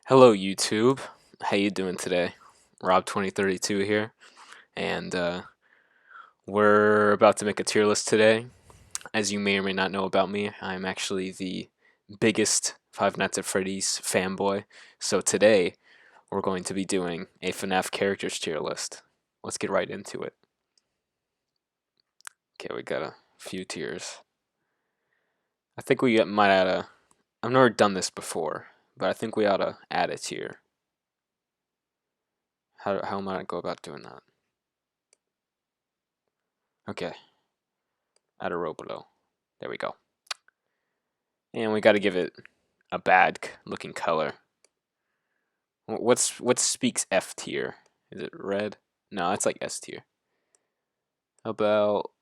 Hello YouTube, how you doing today? Rob2032 here, and we're about to make a tier list today. As you may or may not know about me, I'm actually the biggest Five Nights at Freddy's fanboy, so today we're going to be doing a FNaF characters tier list. Let's get right into it. Okay, we got a few tiers. I think we might add a... I've never done this before, but I think we ought to add a tier. How might I go about doing that? Okay, add a row below. There we go. And we got to give it a bad looking color. What speaks F tier? Is it red? No, it's like S tier. How about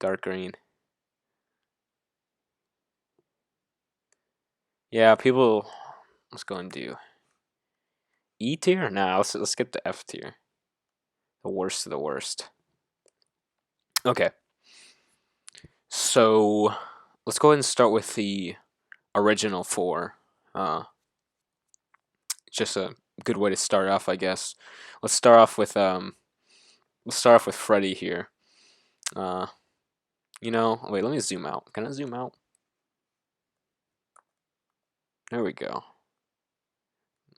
dark green? Yeah, people. Let's go and do E tier. Nah, let's skip the F tier. The worst of the worst. Okay, so let's go ahead and start with the original four. Just a good way to start off, I guess. Let's start off with Freddy here. Uh, wait, let me zoom out. Can I zoom out? There we go.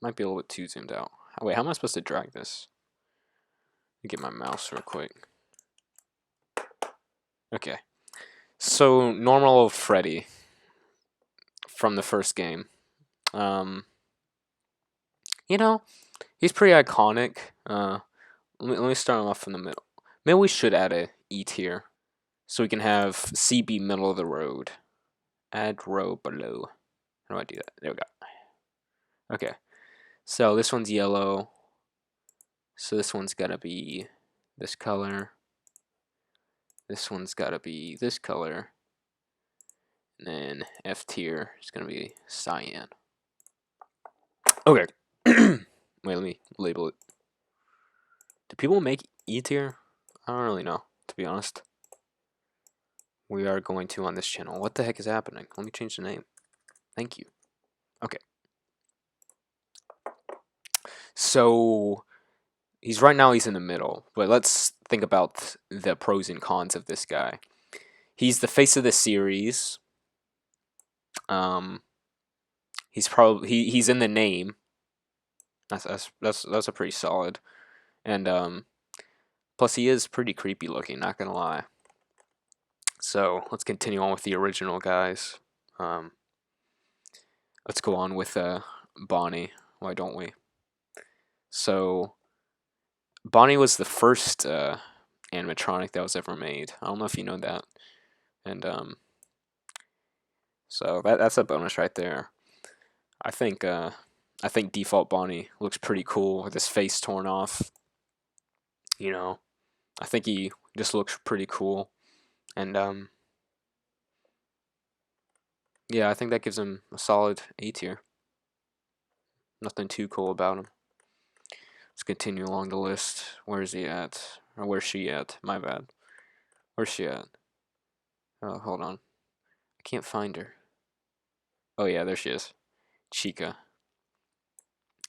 Might be a little bit too zoomed out. Wait, how am I supposed to drag this? Let me get my mouse real quick. Okay. So, normal Freddy from the first game. Um, he's pretty iconic. Let me start him off from the middle. Maybe we should add a E tier. So we can have CB middle of the road. Add row below. How do I do that? There we go. Okay. So this one's yellow. So this one's gotta be this color. This one's gotta be this color. And then F tier is gonna be cyan. Okay. Wait, let me label it. Do people make E tier? I don't really know, to be honest. We are going to on this channel. What the heck is happening? Let me change the name. Thank you. Okay. So right now he's in the middle, but let's think about the pros and cons of this guy. He's the face of the series. He's in the name. That's a pretty solid. And plus he is pretty creepy looking, not gonna lie. So let's continue on with the original guys. Let's go on with Bonnie. Why don't we? So Bonnie was the first animatronic that was ever made. I don't know if you know that. And so that's a bonus right there. I think default Bonnie looks pretty cool with his face torn off. I think he just looks pretty cool. And yeah, I think that gives him a solid A tier. Nothing too cool about him. Let's continue along the list. Where is he at? Or where's she at? My bad. Where's she at? Oh, hold on. I can't find her. Oh yeah, there she is. Chica.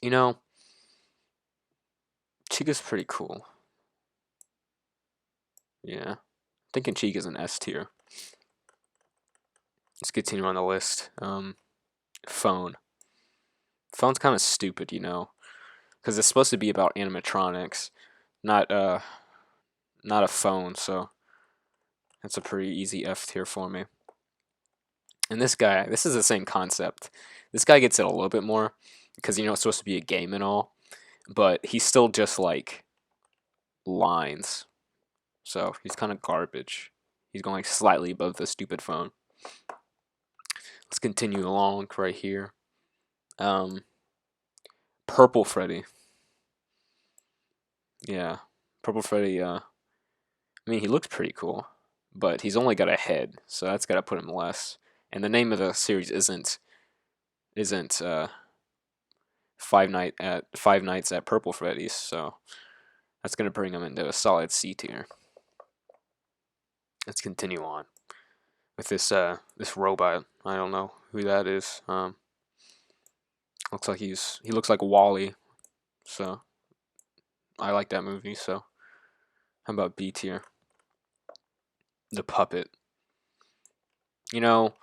You know, Chica's pretty cool. Yeah. Thinking Chica's an S tier. Let's continue on the list. Phone. Phone's kind of stupid, because it's supposed to be about animatronics, not not a phone. So that's a pretty easy F tier for me. And this guy, this is the same concept. This guy gets it a little bit more because it's supposed to be a game and all, but he's still just like lines. So he's kind of garbage. He's going like slightly above the stupid phone. Let's continue along right here. Purple Freddy. Yeah, Purple Freddy. I mean, he looks pretty cool, but he's only got a head, so that's got to put him less. And the name of the series isn't Five Nights at Purple Freddy's, so that's gonna bring him into a solid C tier. Let's continue on with this robot. I don't know who that is. Looks like he looks like Wally, so I like that movie. So how about B tier? The puppet. You know,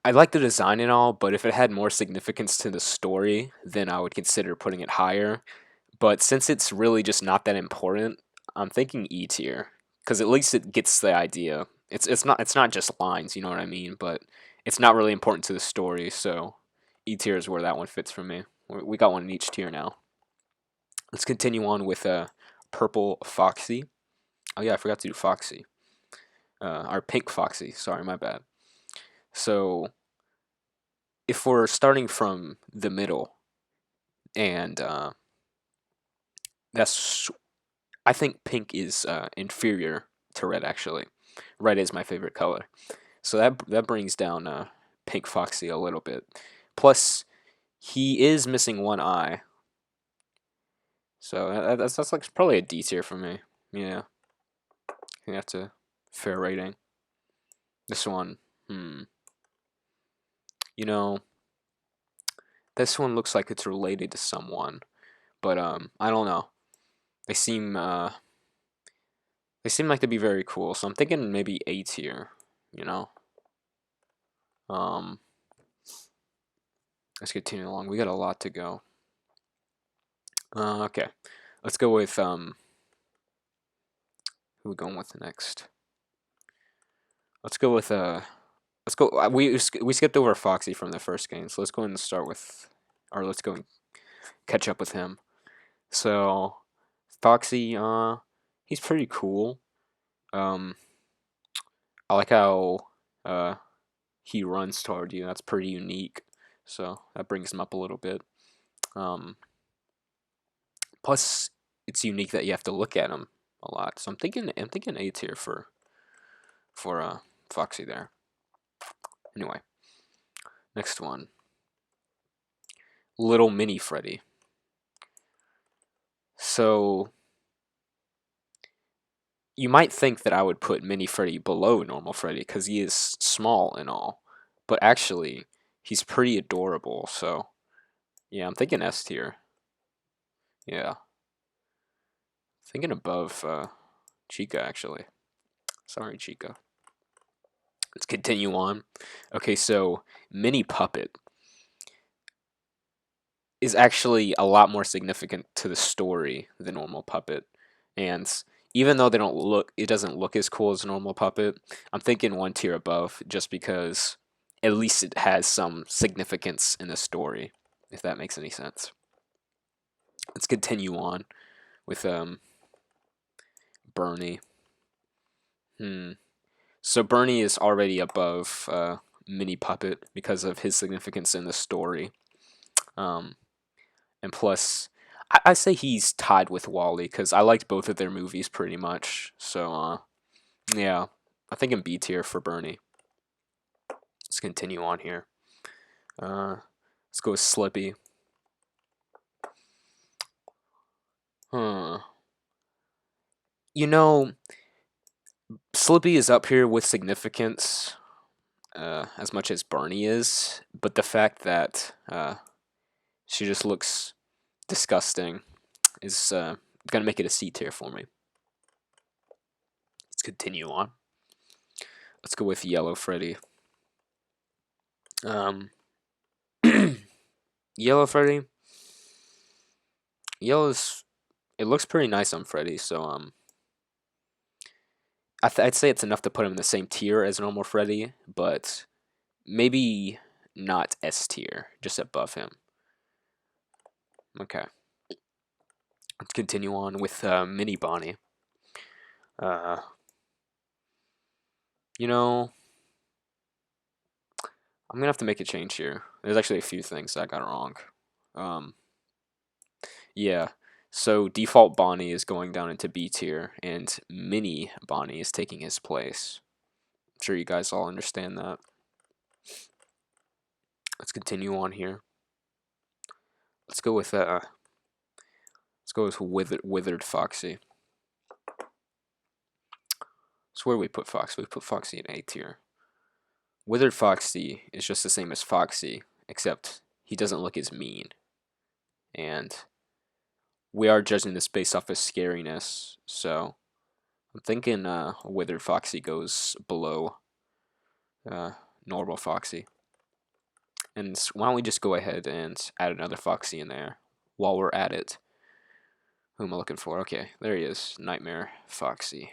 I like the design and all, but if it had more significance to the story, then I would consider putting it higher. But since it's really just not that important, I'm thinking E tier because at least it gets the idea. It's not just lines, you know what I mean? But it's not really important to the story, so E tier is where that one fits for me. We got one in each tier now. Let's continue on with purple Foxy. Oh yeah, I forgot to do Foxy. Our pink Foxy. Sorry, my bad. So if we're starting from the middle, and that's I think pink is inferior to red. Actually, red is my favorite color. So that brings down pink Foxy a little bit. Plus, he is missing one eye, so that's like probably a D tier for me. Yeah, I think that's a fair rating. This one, hmm, you know, this one looks like it's related to someone, but I don't know. They seem uh, they seem like to be very cool, so I'm thinking maybe A tier. You know, um, let's continue along. We got a lot to go. Okay, let's go with who are we going with next? Let's go with let's go. We skipped over Foxy from the first game, so let's go and start with, or let's go and catch up with him. So Foxy, he's pretty cool. Um, I like how uh he runs toward you. That's pretty unique. So that brings him up a little bit. Um, plus it's unique that you have to look at him a lot. So I'm thinking A tier for Foxy there. Anyway, next one. Little Mini Freddy. So you might think that I would put Mini Freddy below normal Freddy because he is small and all, but actually he's pretty adorable. So yeah, I'm thinking S tier. Yeah, thinking above Chica actually. Sorry, Chica. Let's continue on. Okay, so Mini Puppet is actually a lot more significant to the story than normal Puppet, and even though it doesn't look as cool as normal Puppet. I'm thinking one tier above just because at least it has some significance in the story, if that makes any sense. Let's continue on with Bernie. Hmm. So Bernie is already above Mini Puppet because of his significance in the story. Um, and plus, I say he's tied with Wally because I liked both of their movies pretty much. So yeah, I think in B tier for Bernie. Let's continue on here. Let's go with Slippy. Huh. You know, Slippy is up here with significance as much as Bernie is, but the fact that she just looks disgusting is gonna make it a C tier for me. Let's continue on. Let's go with Yellow Freddy. Um, Yellow Freddy. Yellow's. It looks pretty nice on Freddy, so I'd say it's enough to put him in the same tier as normal Freddy, but maybe not S tier, just above him. Okay. Let's continue on with Mini Bonnie. Uh, you know, I'm gonna have to make a change here. There's actually a few things I got wrong. Um, yeah. So default Bonnie is going down into B tier, and Mini Bonnie is taking his place. I'm sure you guys all understand that. Let's continue on here. Let's go with Withered Foxy. So where do we put Foxy? We put Foxy in A tier. Withered Foxy is just the same as Foxy, except he doesn't look as mean. And we are judging this based off of scariness, so I'm thinking Withered Foxy goes below normal Foxy. And why don't we just go ahead and add another Foxy in there while we're at it. Who am I looking for? Okay, there he is, Nightmare Foxy.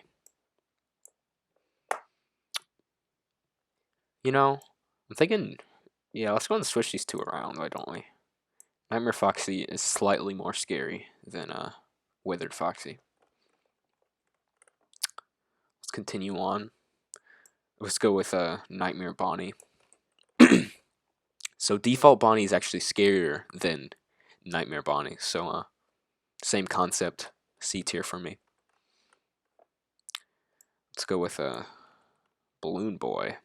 You know, I'm thinking, yeah, let's go and switch these two around, why don't we? Nightmare Foxy is slightly more scary than Withered Foxy. Let's continue on. Let's go with Nightmare Bonnie. So default Bonnie is actually scarier than Nightmare Bonnie. So same concept, C tier for me. Let's go with Balloon Boy.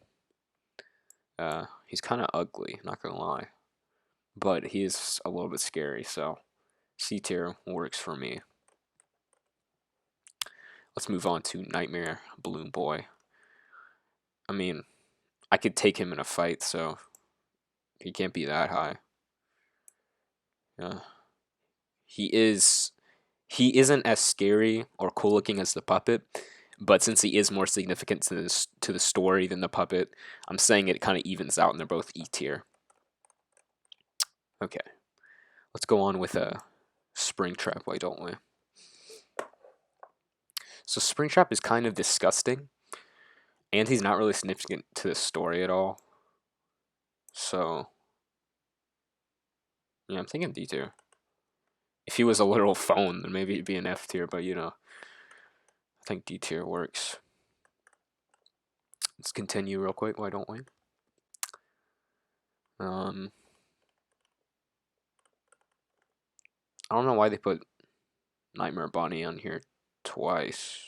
He's kind of ugly, not gonna lie, but he is a little bit scary. So C tier works for me. Let's move on to Nightmare Balloon Boy. I mean, I could take him in a fight, so he can't be that high. He isn't as scary or cool looking as the puppet, but since he is more significant to the story than the puppet, I'm saying it kind of evens out, and they're both E tier. Okay, let's go on with a Springtrap. Why don't we? So Springtrap is kind of disgusting, and he's not really significant to the story at all. So yeah, I'm thinking D tier. If he was a literal phone, then maybe it'd be an F tier, but you know, I think D tier works. Let's continue real quick, why don't we? I don't know why they put Nightmare Bonnie on here twice.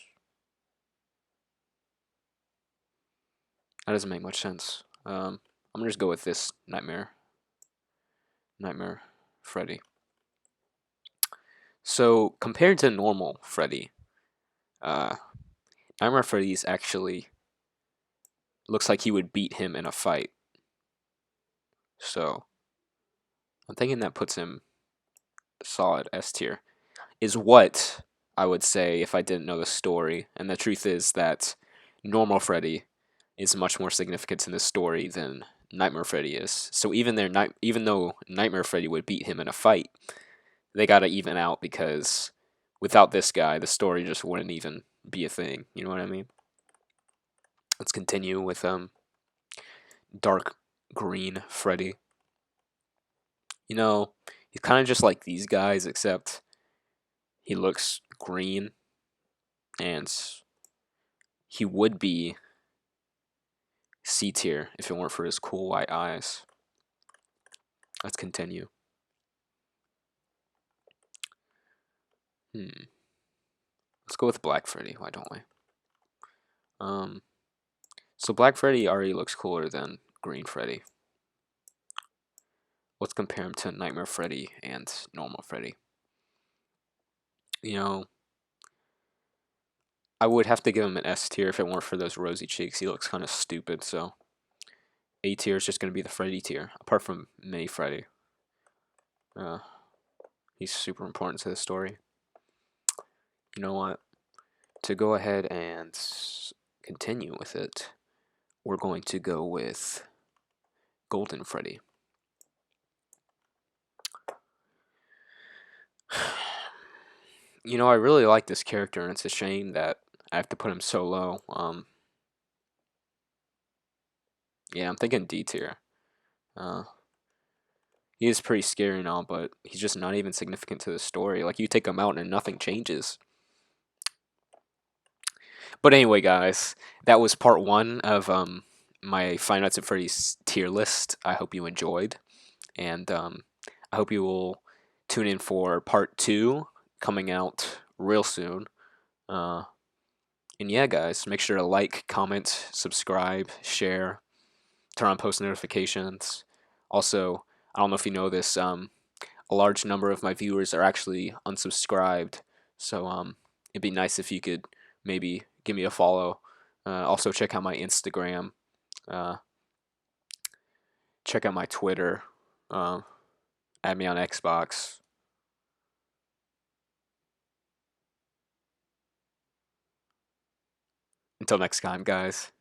That doesn't make much sense. I'm gonna just go with this Nightmare Freddy. So compared to normal Freddy, Nightmare Freddy's actually looks like he would beat him in a fight. So I'm thinking that puts him solid S tier. Is what I would say if I didn't know the story. And the truth is that normal Freddy is much more significant in this story than Nightmare Freddy is. So even though Nightmare Freddy would beat him in a fight, they gotta even out because without this guy, the story just wouldn't even be a thing. You know what I mean? Let's continue with Dark Green Freddy. You know, he's kind of just like these guys, except he looks green, and he would be C tier if it weren't for his cool white eyes. Let's continue. Let's go with Black Freddy. Why don't we? So Black Freddy already looks cooler than Green Freddy. Let's compare him to Nightmare Freddy and Normal Freddy. You know, I would have to give him an S tier if it weren't for those rosy cheeks. He looks kind of stupid, so A tier is just going to be the Freddy tier, apart from Mini Freddy. He's super important to the story. You know what? To go ahead and continue with it, we're going to go with Golden Freddy. You know, I really like this character, and it's a shame that I have to put him so low. Yeah, I'm thinking D tier. He is pretty scary and all, but he's just not even significant to the story. Like, you take him out and nothing changes. But anyway, guys, that was part 1 of my Five Nights at Freddy's tier list. I hope you enjoyed, and I hope you will tune in for part 2 coming out real soon. And yeah, guys, make sure to like, comment, subscribe, share, turn on post notifications. Also, I don't know if you know this, a large number of my viewers are actually unsubscribed, so it'd be nice if you could maybe give me a follow. Also, check out my Instagram, check out my Twitter. Add me on Xbox. Until next time, guys.